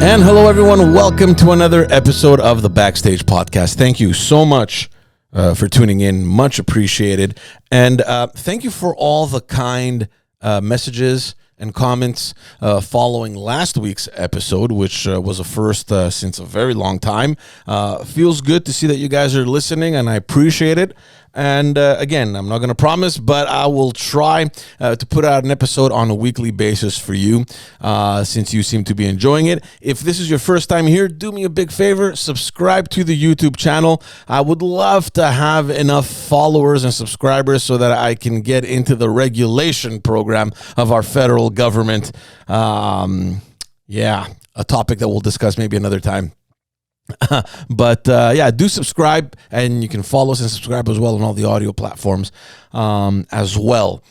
And hello, everyone. Welcome to another episode of the Backstage Podcast. Thank you so much for tuning in. Much appreciated. And thank you for all the kind messages and comments following last week's episode, which was a first since a very long time. Feels good to see that you guys are listening, and I appreciate it. And again, I'm not going to promise, but I will try to put out an episode on a weekly basis for you, since you seem to be enjoying it. If this is your first time here, do me a big favor, subscribe to the YouTube channel. I would love to have enough followers and subscribers so that I can get into the regulation program of our federal government. A topic that we'll discuss maybe another time. But do subscribe, and you can follow us and subscribe as well on all the audio platforms as well.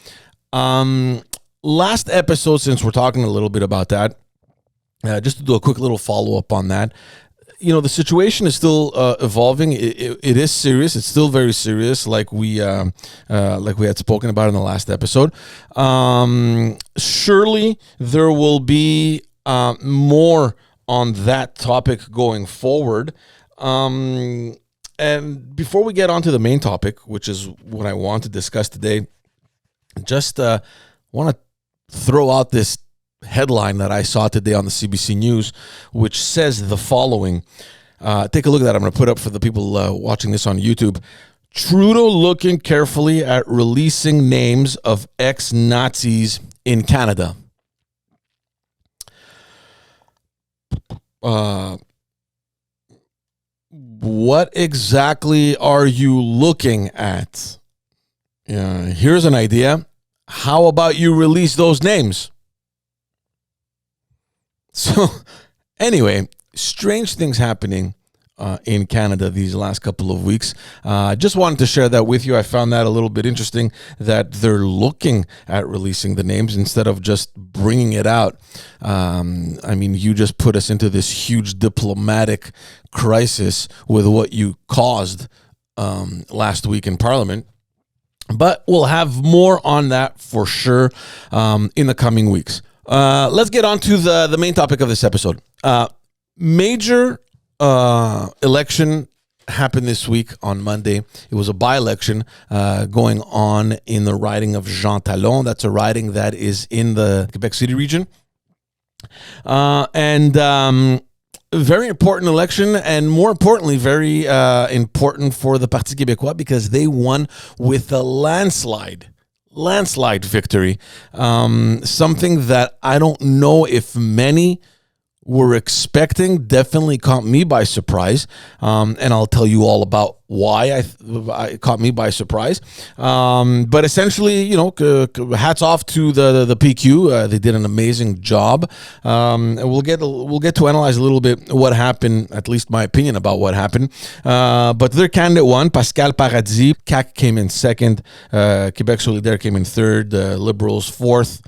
Last episode, since we're talking a little bit about that, just to do a quick little follow-up on that, the situation is still evolving. It is serious. It's still very serious, like we had spoken about in the last episode. Surely there will be more on that topic going forward. And before we get on to the main topic, which is what I want to discuss today, just want to throw out this headline that I saw today on the CBC News, which says the following. Take a look at that. I'm going to put up for the people watching this on YouTube. Trudeau looking carefully at releasing names of ex-Nazis in Canada. What exactly are you looking at? Here's an idea. How about you release those names? So, anyway, strange things happening in Canada these last couple of weeks. Just wanted to share that with you. I found that a little bit interesting that they're looking at releasing the names instead of just bringing it out. You just put us into this huge diplomatic crisis with what you caused last week in Parliament. But we'll have more on that for sure in the coming weeks. Let's get on to the main topic of this episode. Major election happened this week on Monday. It was a by-election going on in the riding of Jean-Talon. That's a riding that is in the Quebec City region. Very important election, and more importantly, very important for the Parti Québécois because they won with a landslide victory. Something that I don't know if many were expecting. Definitely caught me by surprise, and I'll tell you all about why it caught me by surprise. But essentially, hats off to the PQ. They did an amazing job. And we'll get to analyze a little bit what happened, at least my opinion about what happened. But their candidate won, Pascal Paradis. CAQ came in second. Québec Solidaire came in third. The Liberals fourth,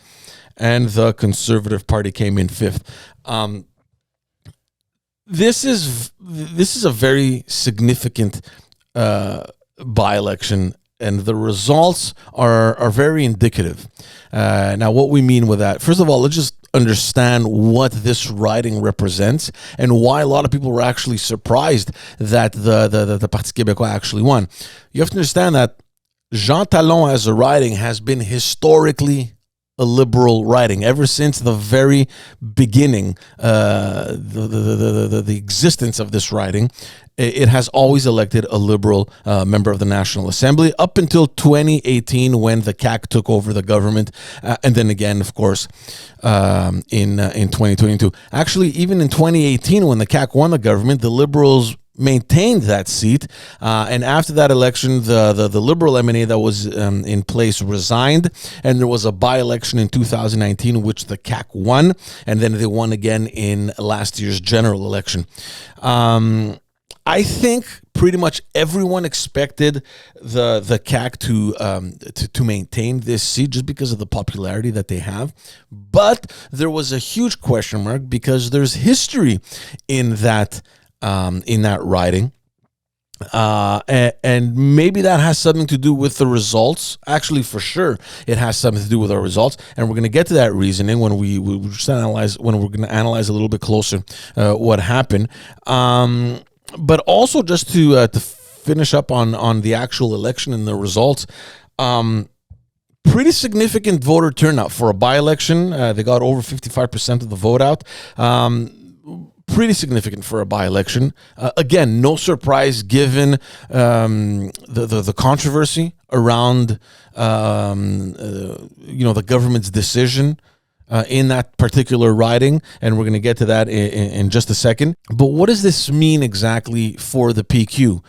and the Conservative Party came in fifth. This is a very significant by-election, and the results are very indicative. Now, what we mean with that, first of all, let's just understand what this riding represents and why a lot of people were actually surprised that the Parti Québécois actually won. You have to understand that Jean-Talon as a riding has been historically a liberal riding ever since the very beginning. The existence of this riding, it has always elected a liberal member of the National Assembly up until 2018 when the CAQ took over the government, and then again, of course, in 2022. Actually, even in 2018 when the CAQ won the government, the Liberals maintained that seat, and after that election, the Liberal MNA that was in place resigned, and there was a by-election in 2019 which the CAQ won, and then they won again in last year's general election. I think pretty much everyone expected the CAQ to maintain this seat just because of the popularity that they have, but there was a huge question mark because there's history in that riding. And maybe that has something to do with the results. Actually, for sure, it has something to do with our results, and we're going to get to that reasoning when we just analyze, when we're going to analyze a little bit closer what happened. But also just to finish up on the actual election and the results. Pretty significant voter turnout for a by-election. They got over 55% of the vote out. Pretty significant for a by-election. Again, no surprise given the controversy around the government's decision in that particular riding, and we're going to get to that in just a second. But what does this mean exactly for the PQ?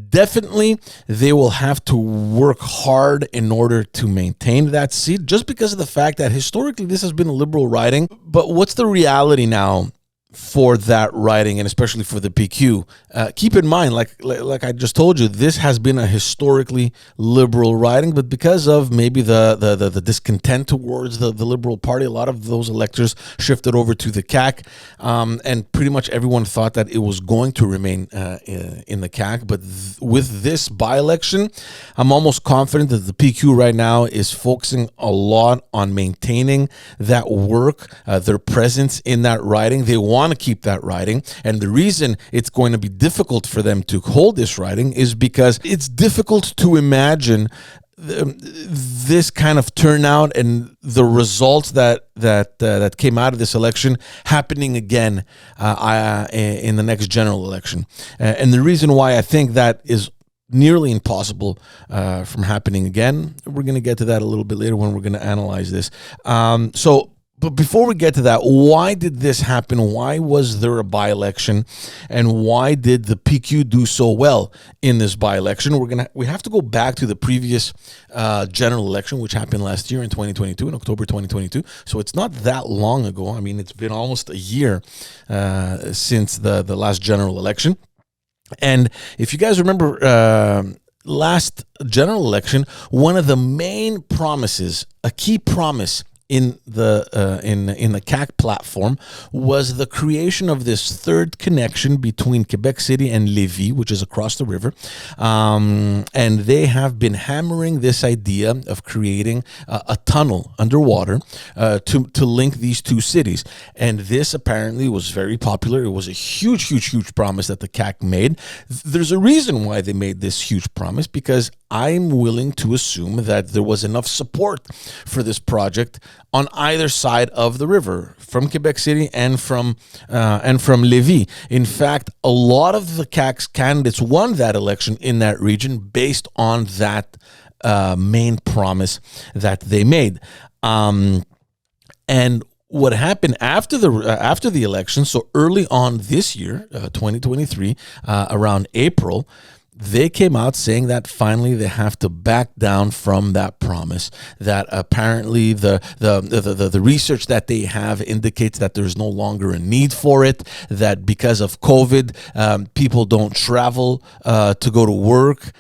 Definitely, they will have to work hard in order to maintain that seat, just because of the fact that historically this has been a liberal riding. But what's the reality now for that riding, and especially for the PQ? Keep in mind, like I just told you, this has been a historically liberal riding, but because of maybe the discontent towards the Liberal Party, a lot of those electors shifted over to the CAQ, and pretty much everyone thought that it was going to remain in the CAQ. But with this by-election, I'm almost confident that the PQ right now is focusing a lot on maintaining that work, their presence in that riding. They want to keep that riding, and the reason it's going to be difficult for them to hold this riding is because it's difficult to imagine this kind of turnout and the results that came out of this election happening again in the next general election. And the reason why I think that is nearly impossible from happening again, we're going to get to that a little bit later when we're going to analyze this. But before we get to that, why did this happen? Why was there a by-election? And why did the PQ do so well in this by-election? We have to go back to the previous general election, which happened last year in 2022, in October 2022. So it's not that long ago. I mean, it's been almost a year since the last general election. And if you guys remember, last general election, one of the main promises, a key promise in the CAQ platform, was the creation of this third connection between Quebec City and Lévis, which is across the river. And they have been hammering this idea of creating a tunnel underwater to link these two cities. And this apparently was very popular. It was a huge promise that the CAQ made. There's a reason why they made this huge promise, because I'm willing to assume that there was enough support for this project on either side of the river, from Quebec City and from Lévis. In fact, a lot of the CAQ's candidates won that election in that region based on that main promise that they made. And what happened after the election, so early on this year, 2023, around April, they came out saying that finally they have to back down from that promise, that apparently the research that they have indicates that there's no longer a need for it, that because of COVID, people don't travel to go to work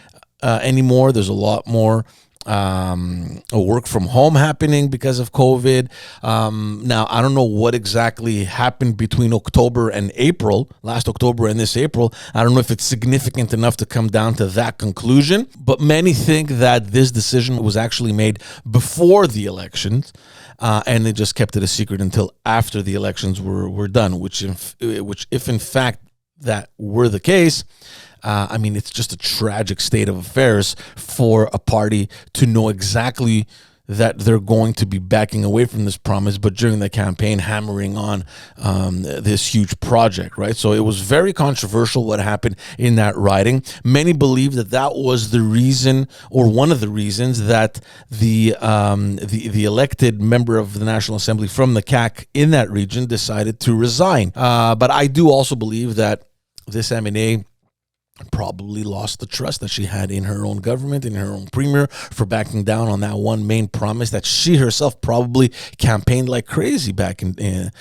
anymore. There's a lot more work from home happening because of COVID. Now, I don't know what exactly happened between October and April, last October and this April. I don't know if it's significant enough to come down to that conclusion, but many think that this decision was actually made before the elections, and they just kept it a secret until after the elections were done, which if in fact that were the case, I mean, it's just a tragic state of affairs for a party to know exactly that they're going to be backing away from this promise, but during the campaign hammering on this huge project, right? So it was very controversial what happened in that riding. Many believe that that was the reason, or one of the reasons, that the elected member of the National Assembly from the CAQ in that region decided to resign. But I do also believe that this MNA probably lost the trust that she had in her own government, in her own premier, for backing down on that one main promise that she herself probably campaigned like crazy back in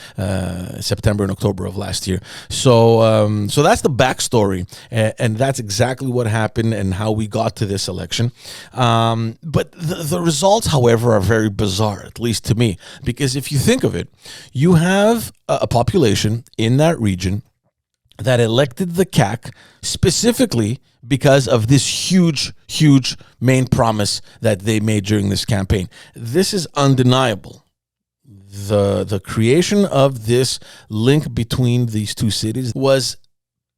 September and October of last year. So that's the backstory, and that's exactly what happened and how we got to this election. But the results, however, are very bizarre, at least to me, because if you think of it, you have a population in that region that elected the CAC specifically because of this huge main promise that they made during this campaign. This is undeniable. The creation of this link between these two cities was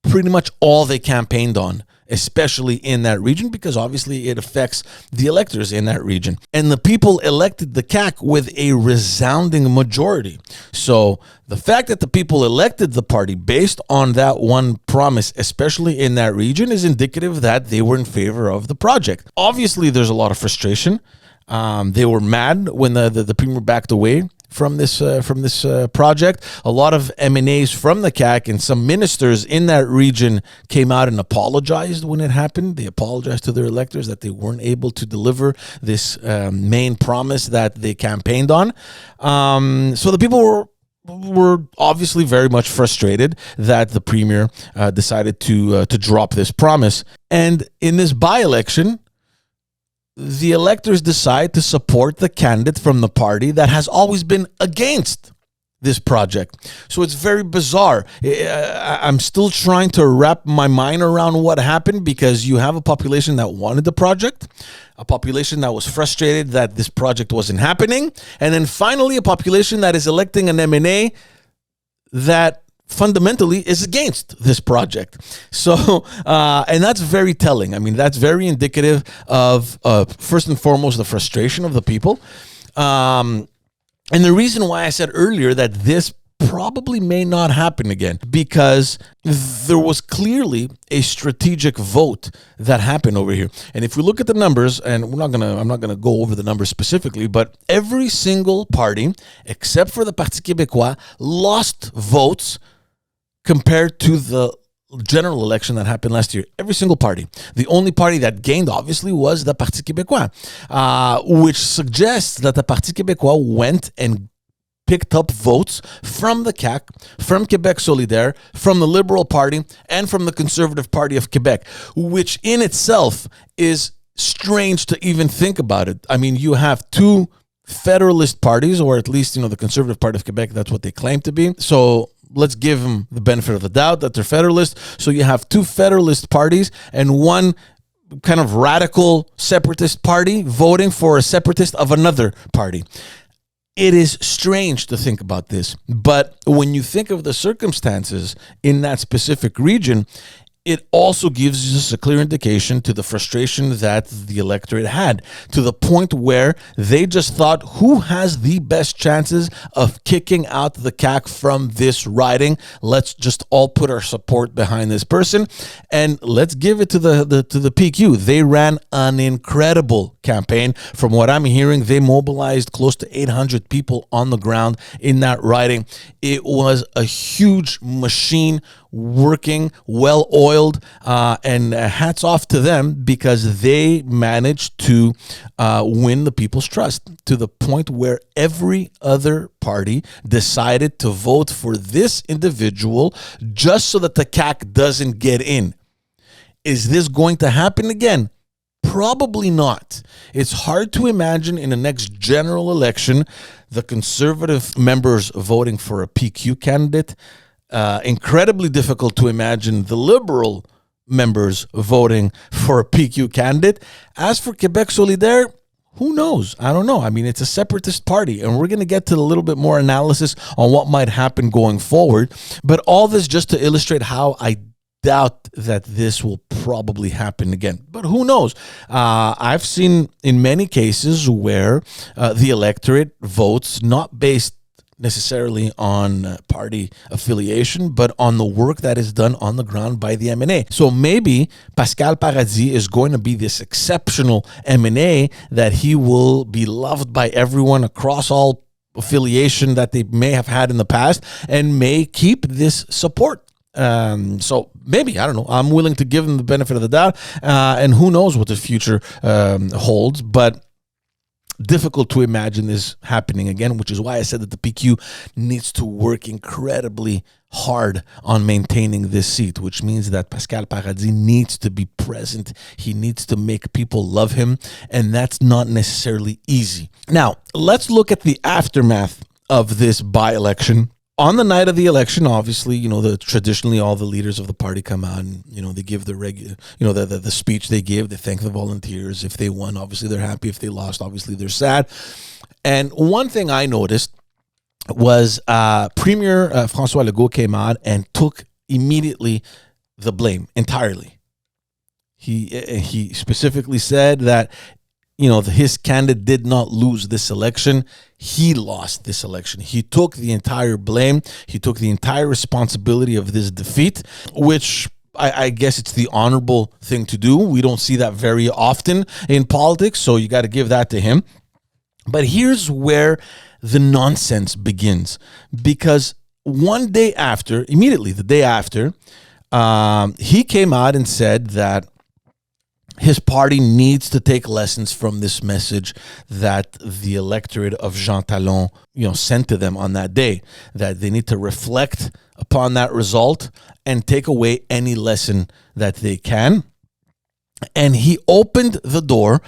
pretty much all they campaigned on, especially in that region, because obviously it affects the electors in that region. And the people elected the CAC with a resounding majority. So the fact that the people elected the party based on that one promise, especially in that region, is indicative that they were in favor of the project. Obviously, there's a lot of frustration. They were mad when the premier backed away from this project. A lot of M&As from the CAC and some ministers in that region came out and apologized when it happened. They apologized to their electors that they weren't able to deliver this main promise that they campaigned on. So the people were obviously very much frustrated that the premier decided to drop this promise. And in this by-election, the electors decide to support the candidate from the party that has always been against this project. So it's very bizarre. I'm still trying to wrap my mind around what happened, because you have a population that wanted the project, a population that was frustrated that this project wasn't happening, and then finally a population that is electing an M&A that fundamentally is against this project. So, and that's very telling. I mean, that's very indicative of, first and foremost, the frustration of the people. And the reason why I said earlier that this probably may not happen again, because there was clearly a strategic vote that happened over here. And if we look at the numbers, and I'm not gonna go over the numbers specifically, but every single party except for the Parti Québécois lost votes compared to the general election that happened last year. Every single party. The only party that gained, obviously, was the Parti Québécois, which suggests that the Parti Québécois went and picked up votes from the CAC, from Québec Solidaire, from the Liberal Party, and from the Conservative Party of Quebec, which in itself is strange to even think about it. I mean, you have two federalist parties, or at least, the Conservative Party of Quebec, that's what they claim to be. So let's give them the benefit of the doubt that they're federalist. So you have two federalist parties and one kind of radical separatist party voting for a separatist of another party. It is strange to think about this, but when you think of the circumstances in that specific region, it also gives us a clear indication to the frustration that the electorate had, to the point where they just thought, who has the best chances of kicking out the CAC from this riding? Let's just all put our support behind this person, and let's give it to the PQ. They ran an incredible campaign. From what I'm hearing, they mobilized close to 800 people on the ground in that riding. It was a huge machine, working, well-oiled, and hats off to them, because they managed to win the people's trust to the point where every other party decided to vote for this individual just so that the CAC doesn't get in. Is this going to happen again? Probably not. It's hard to imagine in the next general election the Conservative members voting for a PQ candidate. Incredibly difficult to imagine the Liberal members voting for a PQ candidate. As for Québec Solidaire, who knows? I don't know. I mean, it's a separatist party, and we're going to get to a little bit more analysis on what might happen going forward. But all this just to illustrate how I doubt that this will probably happen again. But who knows? I've seen in many cases where the electorate votes not based necessarily on party affiliation, but on the work that is done on the ground by the M&A. So maybe Pascal Paradis is going to be this exceptional M&A, that he will be loved by everyone across all affiliation that they may have had in the past, and may keep this support. So maybe, I don't know, I'm willing to give them the benefit of the doubt, and who knows what the future holds, but difficult to imagine this happening again, which is why I said that the PQ needs to work incredibly hard on maintaining this seat, which means that Pascal Paradis needs to be present. He needs to make people love him, and that's not necessarily easy. Now, let's look at the aftermath of this by-election. On the night of the election, obviously, traditionally all the leaders of the party come out and, they give the regular, the speech they give. They thank the volunteers. If they won, obviously they're happy. If they lost, obviously they're sad. And one thing I noticed was Premier François Legault came out and took immediately the blame entirely. He specifically said that his candidate did not lose this election. He lost this election. He took the entire blame. He took the entire responsibility of this defeat, which I guess it's the honorable thing to do. We don't see that very often in politics, so you got to give that to him. But here's where the nonsense begins, because immediately the day after, he came out and said that his party needs to take lessons from this message that the electorate of Jean-Talon, sent to them on that day, that they need to reflect upon that result and take away any lesson that they can. And he opened the door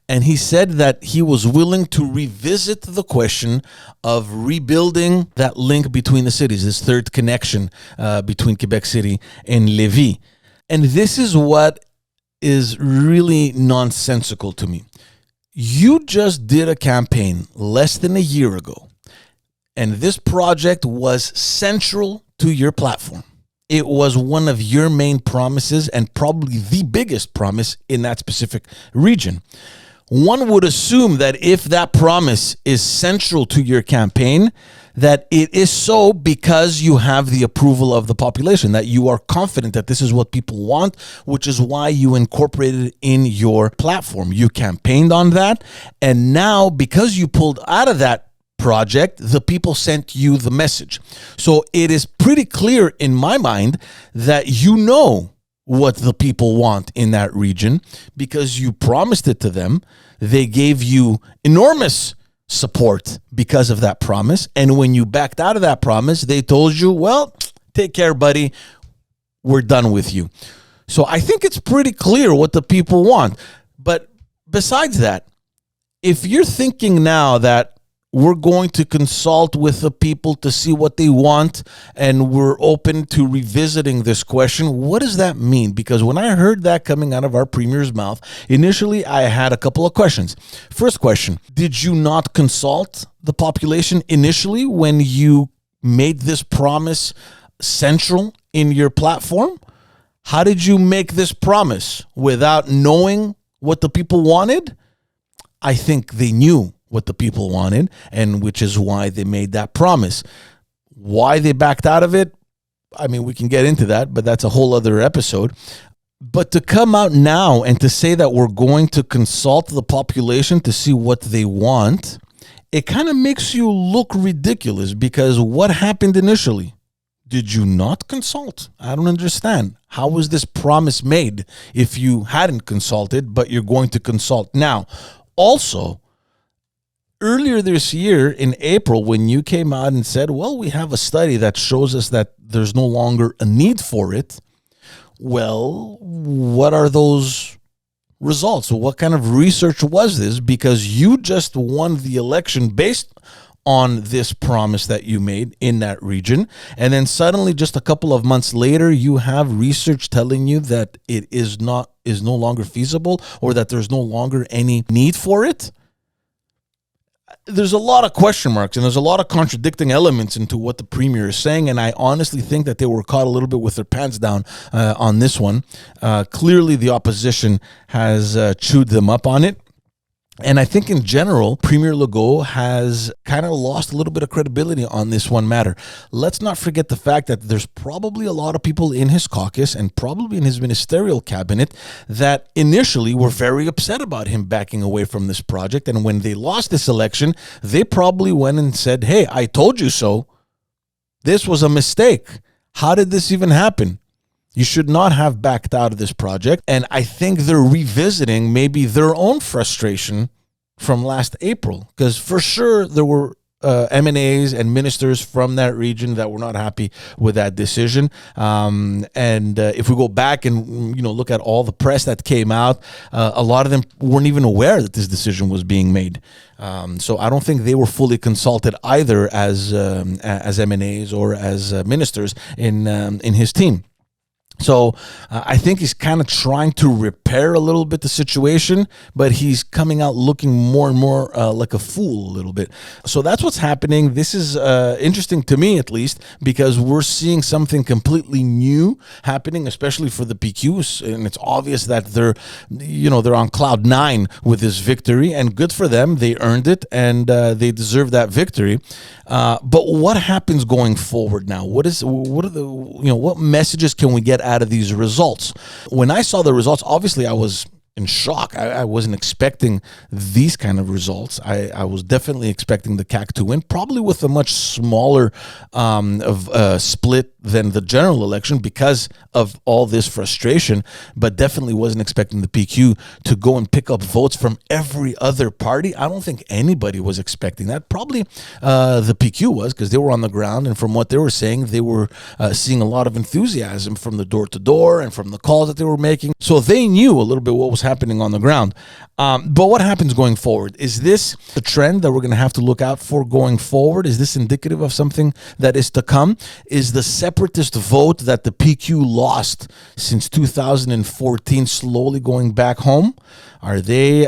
and he said that he was willing to revisit the question of rebuilding that link between the cities, this third connection between Quebec City and Lévis. And this is what is really nonsensical to me. You just did a campaign less than a year ago, and this project was central to your platform. It was one of your main promises and probably the biggest promise in that specific region. One would assume that if that promise is central to your campaign, that it is so because you have the approval of the population, that you are confident that this is what people want, which is why you incorporated it in your platform. You campaigned on that, and now because you pulled out of that project, the people sent you the message. So it is pretty clear in my mind that you know what the people want in that region because you promised it to them. They gave you enormous support because of that promise. And when you backed out of that promise, they told you, well, take care, buddy. We're done with you. So I think it's pretty clear what the people want. But besides that, if you're thinking now that we're going to consult with the people to see what they want and we're open to revisiting this question, what does that mean? Because when I heard that coming out of our premier's mouth, initially I had a couple of questions. First question, did you not consult the population initially when you made this promise central in your platform? How did you make this promise without knowing what the people wanted? I think they knew what the people wanted, and which is why they made that promise. Why they backed out of it, I mean, we can get into that, but that's a whole other episode. But to come out now and to say that we're going to consult the population to see what they want, it kind of makes you look ridiculous, because what happened initially? Did you not consult? I don't understand. How was this promise made if you hadn't consulted, but you're going to consult now? Also, earlier this year in April, when you came out and said, well, we have a study that shows us that there's no longer a need for it. Well, what are those results? What kind of research was this? Because you just won the election based on this promise that you made in that region. And then suddenly, just a couple of months later, you have research telling you that it is no longer feasible, or that there's no longer any need for it. There's a lot of question marks and there's a lot of contradicting elements into what the premier is saying. And I honestly think that they were caught a little bit with their pants down on this one. Clearly, the opposition has chewed them up on it. And I think in general, Premier Legault has kind of lost a little bit of credibility on this one matter. Let's not forget the fact that there's probably a lot of people in his caucus and probably in his ministerial cabinet that initially were very upset about him backing away from this project. And when they lost this election, they probably went and said, hey, I told you so. This was a mistake. How did this even happen? You should not have backed out of this project. And I think they're revisiting maybe their own frustration from last April, because for sure there were MNAs and ministers from that region that were not happy with that decision. And if we go back and look at all the press that came out, a lot of them weren't even aware that this decision was being made. So I don't think they were fully consulted either as MNAs or as ministers in his team. So I think he's kind of trying to repair a little bit the situation, but he's coming out looking more and more like a fool a little bit. So that's what's happening. This is interesting to me, at least, because we're seeing something completely new happening, especially for the PQs. And it's obvious that they're on cloud nine with this victory, and good for them. They earned it, and they deserve that victory. But what happens going forward now? What messages can we get out of these results? When I saw the results, obviously I was in shock. I wasn't expecting these kind of results. I was definitely expecting the CAQ to win, probably with a much smaller split than the general election because of all this frustration, but definitely wasn't expecting the PQ to go and pick up votes from every other party. I don't think anybody was expecting that. Probably the PQ was, because they were on the ground, and from what they were saying, they were seeing a lot of enthusiasm from the door-to-door and from the calls that they were making. So they knew a little bit what was happening on the ground. But what happens going forward? Is this the trend that we're going to have to look out for going forward? Is this indicative of something that is to come? Is the separatist vote that the PQ lost since 2014 slowly going back home? Are they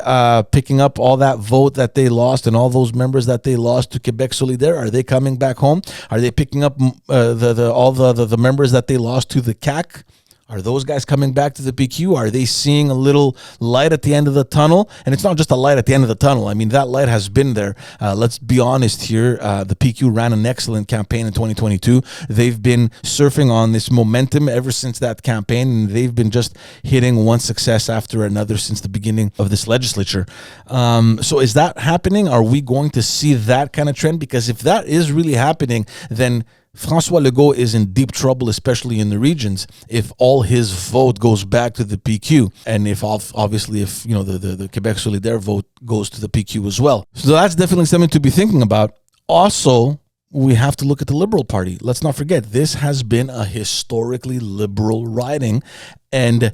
picking up all that vote that they lost and all those members that they lost to Québec Solidaire? Are they coming back home? Are they picking up all the members that they lost to the CAQ? Are those guys coming back to the PQ? Are they seeing a little light at the end of the tunnel? And it's not just a light at the end of the tunnel. I mean, that light has been there. Let's be honest here. The PQ ran an excellent campaign in 2022. They've been surfing on this momentum ever since that campaign, and they've been just hitting one success after another since the beginning of this legislature. So is that happening? Are we going to see that kind of trend? Because if that is really happening, then François Legault is in deep trouble, especially in the regions, if all his vote goes back to the PQ, and if the Québec Solidaire vote goes to the PQ as well. So that's definitely something to be thinking about. Also, we have to look at the Liberal Party. Let's not forget, this has been a historically liberal riding, and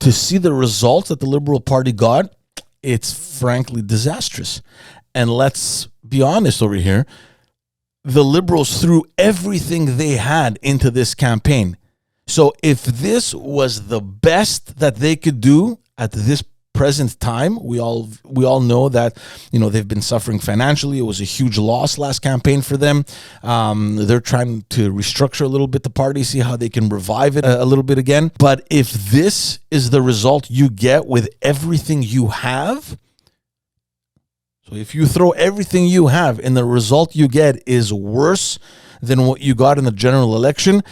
to see the results that the Liberal Party got, it's frankly disastrous. And let's be honest over here, the Liberals threw everything they had into this campaign. So if this was the best that they could do at this present time, we all know that they've been suffering financially. It was a huge loss last campaign for them. They're trying to restructure a little bit the party, see how they can revive it a little bit again. But if this is the result you get with everything you have, so if you throw everything you have and the result you get is worse than what you got in the general election,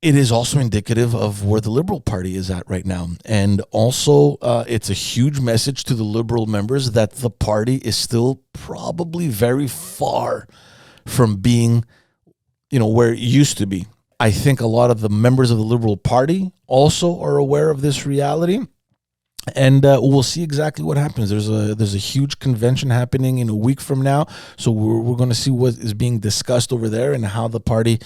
it is also indicative of where the Liberal Party is at right now. And also, it's a huge message to the Liberal members that the party is still probably very far from being, where it used to be. I think a lot of the members of the Liberal Party also are aware of this reality. And we'll see exactly what happens. There's a huge convention happening in a week from now, so we're going to see what is being discussed over there and how the party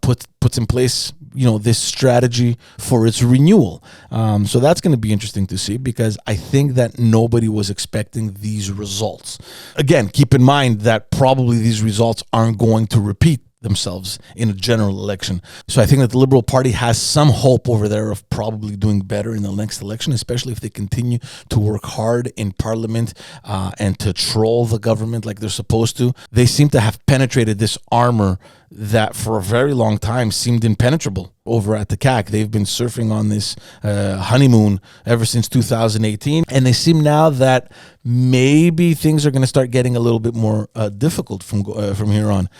puts in place this strategy for its renewal. So that's going to be interesting to see, because I think that nobody was expecting these results. Again, keep in mind that probably these results aren't going to repeat themselves in a general election. So I think that the Liberal Party has some hope over there of probably doing better in the next election, especially if they continue to work hard in Parliament and to troll the government like they're supposed to. They seem to have penetrated this armor that for a very long time seemed impenetrable over at the CAQ. They've been surfing on this honeymoon ever since 2018, and they seem now that maybe things are going to start getting a little bit more difficult from here on.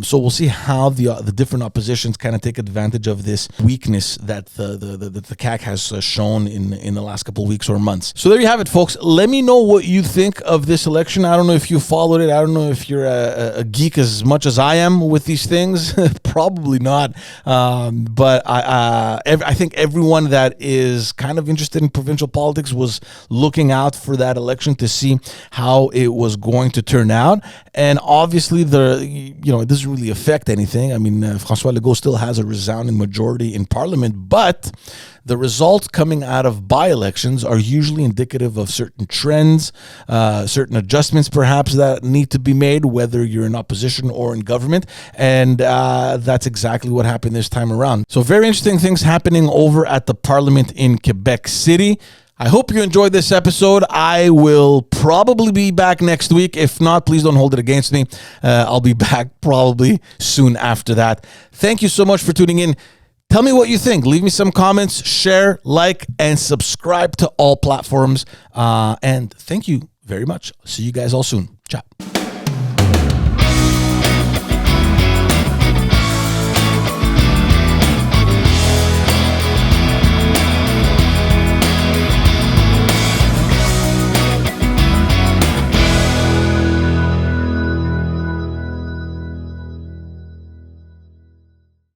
So we'll see how the different oppositions kind of take advantage of this weakness that the CAQ has shown in the last couple of weeks or months. So there you have it, folks. Let me know what you think of this election. I don't know if you followed it. I don't know if you're a geek as much as I am with these these things? Probably not. But I think everyone that is kind of interested in provincial politics was looking out for that election to see how it was going to turn out. And obviously, it doesn't really affect anything. I mean, François Legault still has a resounding majority in Parliament, but the results coming out of by-elections are usually indicative of certain trends, certain adjustments perhaps that need to be made, whether you're in opposition or in government. And that's exactly what happened this time around. So very interesting things happening over at the Parliament in Quebec City. I hope you enjoyed this episode. I will probably be back next week. If not, please don't hold it against me. I'll be back probably soon after that. Thank you so much for tuning in. Tell me what you think. Leave me some comments, share, like, and subscribe to all platforms. And thank you very much. See you guys all soon. Ciao.